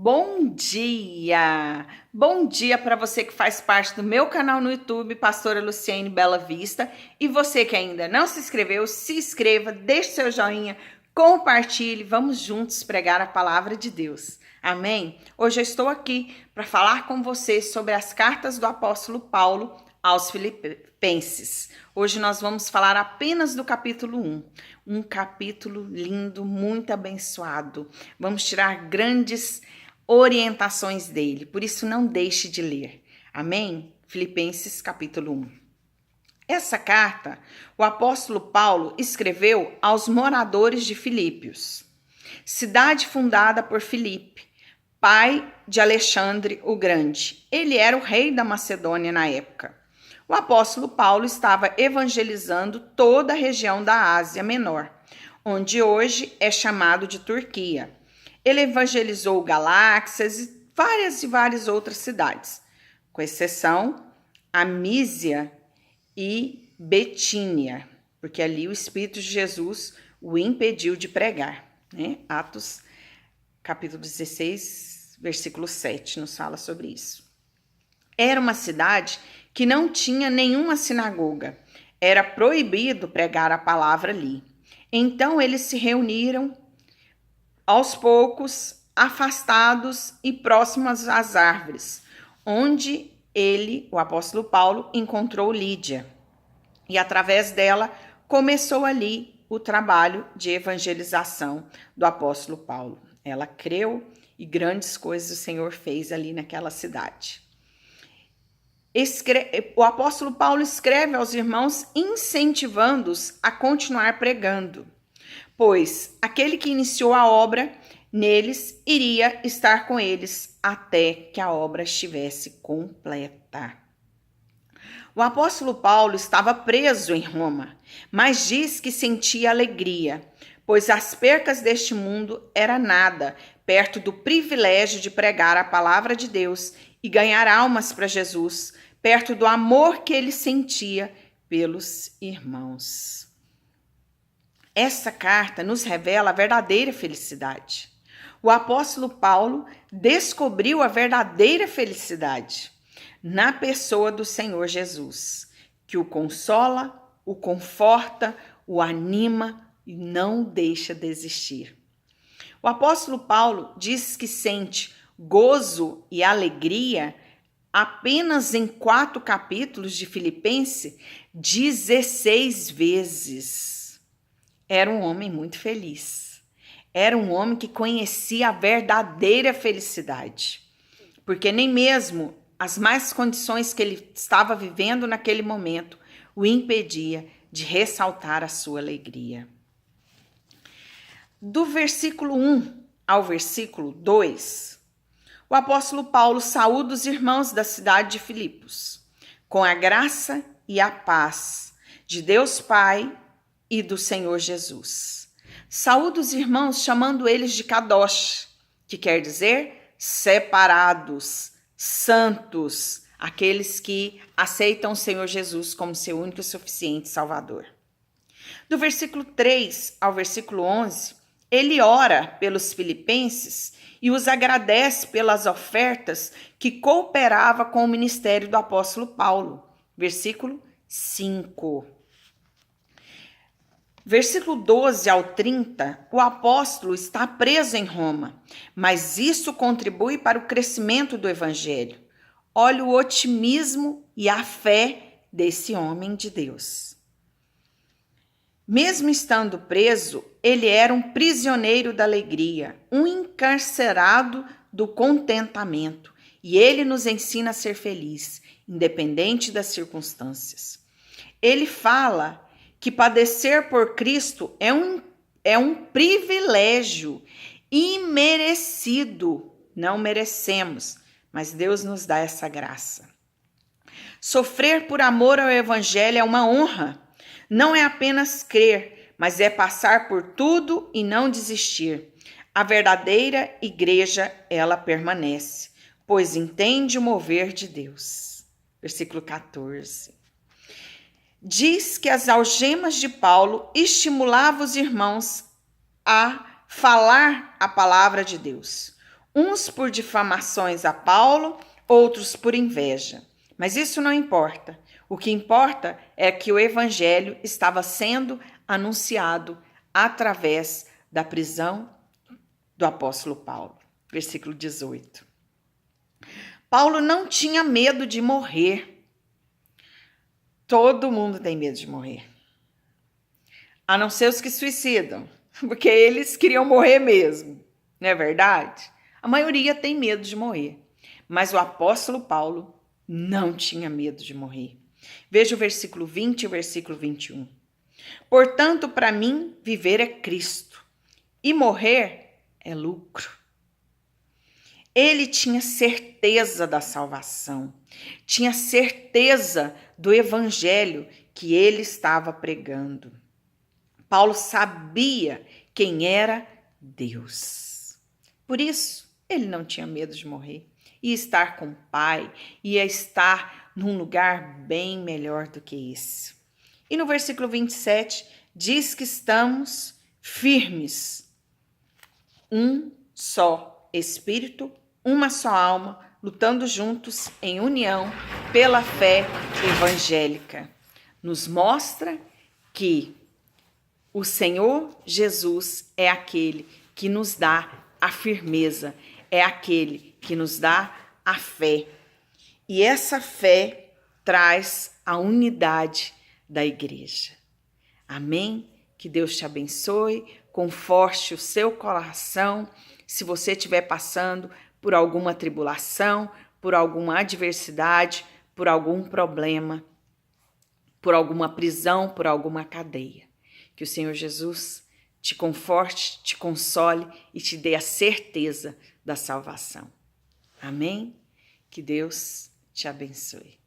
Bom dia! Bom dia para você que faz parte do meu canal no YouTube, Pastora Luciane Bela Vista. E você que ainda não se inscreveu, se inscreva, deixe seu joinha, compartilhe. Vamos juntos pregar a palavra de Deus. Amém? Hoje eu estou aqui para falar com você sobre as cartas do apóstolo Paulo aos Filipenses. Hoje nós vamos falar apenas do capítulo 1. Um capítulo lindo, muito abençoado. Vamos tirar grandes orientações dele, por isso não deixe de ler. Amém? Filipenses capítulo 1. Essa carta, o apóstolo Paulo escreveu aos moradores de Filípios, cidade fundada por Filipe, pai de Alexandre o Grande. Ele era o rei da Macedônia na época. O apóstolo Paulo estava evangelizando toda a região da Ásia Menor, onde hoje é chamado de Turquia. Ele evangelizou Galáxias e várias outras cidades, com exceção a Mísia e Betínia, porque ali o Espírito de Jesus o impediu de pregar. Atos capítulo 16, versículo 7, nos fala sobre isso. Era uma cidade que não tinha nenhuma sinagoga. Era proibido pregar a palavra ali. Então eles se reuniram aos poucos, afastados e próximos às árvores, onde o apóstolo Paulo, encontrou Lídia. E através dela começou ali o trabalho de evangelização do apóstolo Paulo. Ela creu e grandes coisas o Senhor fez ali naquela cidade. O apóstolo Paulo escreve aos irmãos incentivando-os a continuar pregando, pois aquele que iniciou a obra neles iria estar com eles até que a obra estivesse completa. O apóstolo Paulo estava preso em Roma, mas diz que sentia alegria, pois as percas deste mundo era nada perto do privilégio de pregar a palavra de Deus e ganhar almas para Jesus, perto do amor que ele sentia pelos irmãos. Essa carta nos revela a verdadeira felicidade. O apóstolo Paulo descobriu a verdadeira felicidade na pessoa do Senhor Jesus, que o consola, o conforta, o anima e não deixa desistir. O apóstolo Paulo diz que sente gozo e alegria apenas em 4 capítulos de Filipenses, 16 vezes. Era um homem muito feliz. Era um homem que conhecia a verdadeira felicidade. Porque nem mesmo as más condições que ele estava vivendo naquele momento o impedia de ressaltar a sua alegria. Do versículo 1 ao versículo 2, o apóstolo Paulo saúda os irmãos da cidade de Filipos, com a graça e a paz de Deus Pai e do Senhor Jesus. Saúda os irmãos chamando eles de Kadosh, que quer dizer separados, santos, aqueles que aceitam o Senhor Jesus como seu único e suficiente Salvador. Do versículo 3 ao versículo 11, ele ora pelos filipenses e os agradece pelas ofertas que cooperava com o ministério do apóstolo Paulo. Versículo 5. Versículo 12 ao 30, o apóstolo está preso em Roma, mas isso contribui para o crescimento do evangelho. Olha o otimismo e a fé desse homem de Deus. Mesmo estando preso, ele era um prisioneiro da alegria, um encarcerado do contentamento, e ele nos ensina a ser feliz, independente das circunstâncias. Ele fala que padecer por Cristo é um privilégio imerecido. Não merecemos, mas Deus nos dá essa graça. Sofrer por amor ao Evangelho é uma honra. Não é apenas crer, mas é passar por tudo e não desistir. A verdadeira igreja, ela permanece, pois entende o mover de Deus. Versículo 14. Diz que as algemas de Paulo estimulavam os irmãos a falar a palavra de Deus. uns por difamações a Paulo, outros por inveja. Mas isso não importa. O que importa é que o evangelho estava sendo anunciado através da prisão do apóstolo Paulo. Versículo 18. Paulo não tinha medo de morrer. Todo mundo tem medo de morrer. A não ser os que suicidam, porque eles queriam morrer mesmo, não é verdade? A maioria tem medo de morrer, mas o apóstolo Paulo não tinha medo de morrer. Veja o versículo 20 e o versículo 21. Portanto, para mim, viver é Cristo e morrer é lucro. Ele tinha certeza da salvação, tinha certeza do evangelho que ele estava pregando. Paulo sabia quem era Deus. Por isso, ele não tinha medo de morrer. Ia estar com o Pai, ia estar num lugar bem melhor do que esse. E no versículo 27, diz que estamos firmes. Um só Espírito, uma só alma, lutando juntos em união pela fé evangélica. Nos mostra que o Senhor Jesus é aquele que nos dá a firmeza, é aquele que nos dá a fé. E essa fé traz a unidade da igreja. Amém? Que Deus te abençoe, conforte o seu coração. Se você estiver passando por alguma tribulação, por alguma adversidade, por algum problema, por alguma prisão, por alguma cadeia. Que o Senhor Jesus te conforte, te console e te dê a certeza da salvação. Amém? Que Deus te abençoe.